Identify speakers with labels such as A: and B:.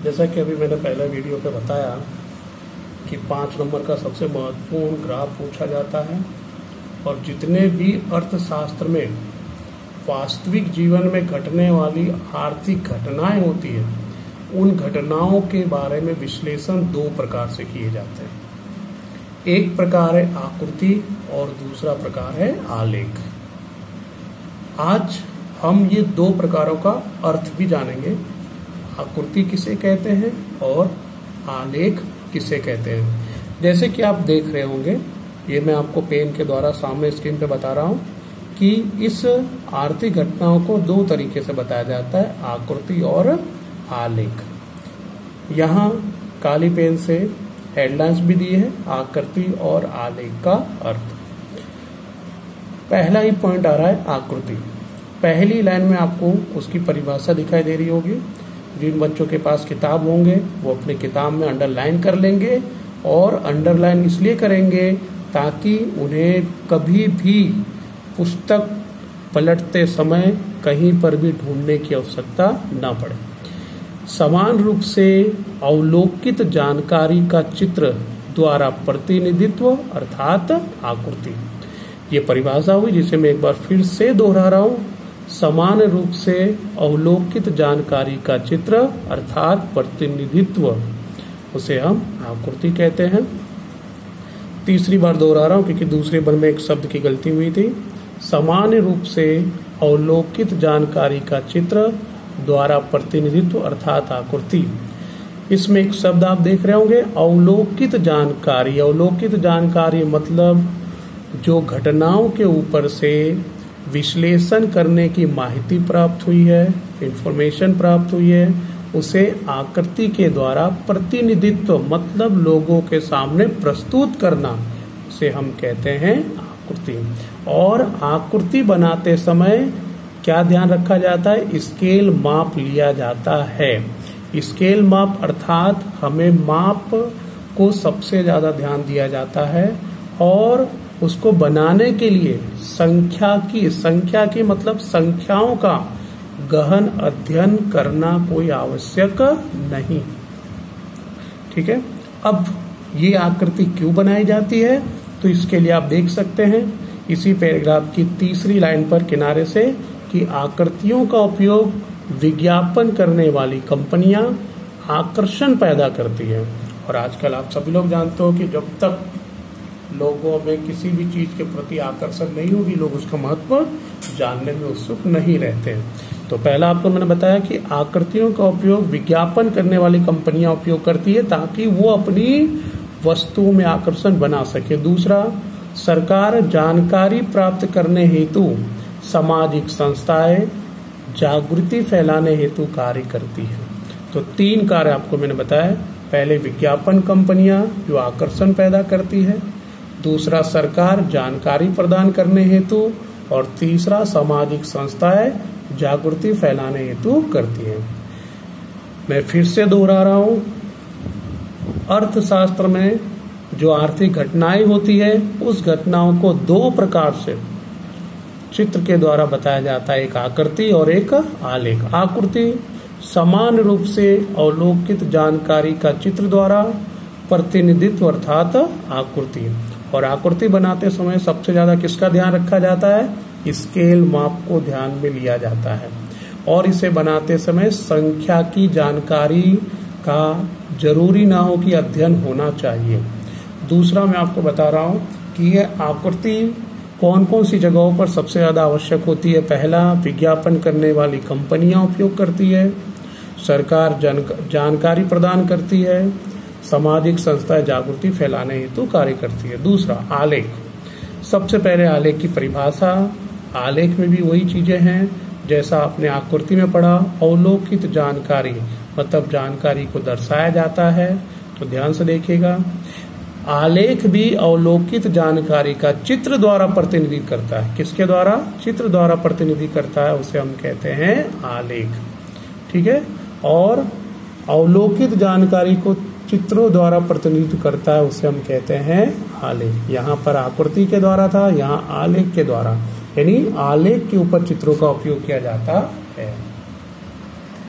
A: जैसा कि अभी मैंने पहले वीडियो पे बताया कि 5 नंबर का सबसे महत्वपूर्ण ग्राफ पूछा जाता है और जितने भी अर्थशास्त्र में वास्तविक जीवन में घटने वाली आर्थिक घटनाएं होती है उन घटनाओं के बारे में विश्लेषण 2 प्रकार से किए जाते हैं। एक प्रकार है आकृति और दूसरा प्रकार है आलेख। आज हम ये 2 प्रकारों का अर्थ भी जानेंगे। आकृति किसे कहते हैं और आलेख किसे कहते हैं। जैसे कि आप देख रहे होंगे, ये मैं आपको पेन के द्वारा सामने स्क्रीन पे बता रहा हूँ कि इस आर्थिक घटनाओं को 2 तरीके से बताया जाता है, आकृति और आलेख। यहाँ काली पेन से हेडलाइंस भी दी है, आकृति और आलेख का अर्थ। पहला ही पॉइंट आ रहा है आकृति। पहली लाइन में आपको उसकी परिभाषा दिखाई दे रही होगी। जिन बच्चों के पास किताब होंगे वो अपनी किताब में अंडरलाइन कर लेंगे, और अंडरलाइन इसलिए करेंगे ताकि उन्हें कभी भी पुस्तक पलटते समय कहीं पर भी ढूंढने की आवश्यकता ना पड़े। समान रूप से अवलोकित जानकारी का चित्र द्वारा प्रतिनिधित्व अर्थात आकृति। ये परिभाषा हुई जिसे मैं एक बार फिर से दोहरा रहा हूं। समान रूप से अवलोकित जानकारी का चित्र अर्थात प्रतिनिधित्व, उसे हम आकृति कहते हैं। तीसरी बार दोहरा रहा हूं क्योंकि दूसरे बार में एक शब्द की गलती हुई थी। समान रूप से अवलोकित जानकारी का चित्र द्वारा प्रतिनिधित्व अर्थात आकृति। इसमें एक शब्द आप देख रहे होंगे, अवलोकित जानकारी। अवलोकित जानकारी मतलब जो घटनाओं के ऊपर से विश्लेषण करने की माहिती प्राप्त हुई है, इंफॉर्मेशन प्राप्त हुई है, उसे आकृति के द्वारा प्रतिनिधित्व मतलब लोगों के सामने प्रस्तुत करना, उसे हम कहते हैं आकृति। और आकृति बनाते समय क्या ध्यान रखा जाता है? स्केल माप लिया जाता है। स्केल माप अर्थात हमें माप को सबसे ज्यादा ध्यान दिया जाता है, और उसको बनाने के लिए संख्या की मतलब संख्याओं का गहन अध्ययन करना कोई आवश्यक नहीं। ठीक है। अब ये आकृति क्यों बनाई जाती है, तो इसके लिए आप देख सकते हैं इसी पैराग्राफ की तीसरी लाइन पर किनारे से कि आकृतियों का उपयोग विज्ञापन करने वाली कंपनियां आकर्षण पैदा करती है। और आजकल आप सभी लोग जानते हो कि जब तक लोगों में किसी भी चीज के प्रति आकर्षण नहीं होगी, लोग उसका महत्व जानने में उत्सुक नहीं रहते। तो पहला आपको मैंने बताया कि आकृतियों का उपयोग विज्ञापन करने वाली कंपनियां उपयोग करती है ताकि वो अपनी वस्तुओं में आकर्षण बना सके। दूसरा, सरकार जानकारी प्राप्त करने हेतु सामाजिक संस्थाएं जागृति फैलाने हेतु कार्य करती है। तो 3 कार्य आपको मैंने बताया। पहले विज्ञापन कंपनियां जो आकर्षण पैदा करती है, दूसरा सरकार जानकारी प्रदान करने हेतु, और तीसरा सामाजिक संस्थाएं जागृति फैलाने हेतु करती है। मैं फिर से दोहरा रहा हूं, अर्थशास्त्र में जो आर्थिक घटनाएं होती है उस घटनाओं को 2 प्रकार से चित्र के द्वारा बताया जाता है, एक आकृति और एक आलेख। आकृति समान रूप से अवलोकित जानकारी का चित्र द्वारा प्रतिनिधित्व अर्थात आकृति। और आकृति बनाते समय सबसे ज्यादा किसका ध्यान रखा जाता है? स्केल माप को ध्यान में लिया जाता है, और इसे बनाते समय संख्या की जानकारी का जरूरी ना हो कि अध्ययन होना चाहिए। दूसरा, मैं आपको बता रहा हूं कि यह आकृति कौन कौन सी जगहों पर सबसे ज्यादा आवश्यक होती है। पहला, विज्ञापन करने वाली कंपनियां उपयोग करती है, सरकार जानकारी प्रदान करती है, सामाजिक संस्थाएं जागृति फैलाने हेतु कार्य करती है। दूसरा, आलेख। सबसे पहले आलेख की परिभाषा। आलेख में भी वही चीजें हैं जैसा आपने आकृति में पढ़ा। अवलोकित जानकारी मतलब जानकारी को दर्शाया जाता है, तो ध्यान से देखिएगा। आलेख भी अवलोकित जानकारी का चित्र द्वारा प्रतिनिधित्व करता है। किसके द्वारा? चित्र द्वारा प्रतिनिधित्व करता है, उसे हम कहते हैं आलेख। ठीक है। और अवलोकित जानकारी को चित्रों द्वारा प्रतिनिधित्व करता है, उसे हम कहते हैं आलेख। यहाँ पर आकृति के द्वारा था, यहाँ आलेख के द्वारा, यानी आलेख के ऊपर चित्रों का उपयोग किया जाता है।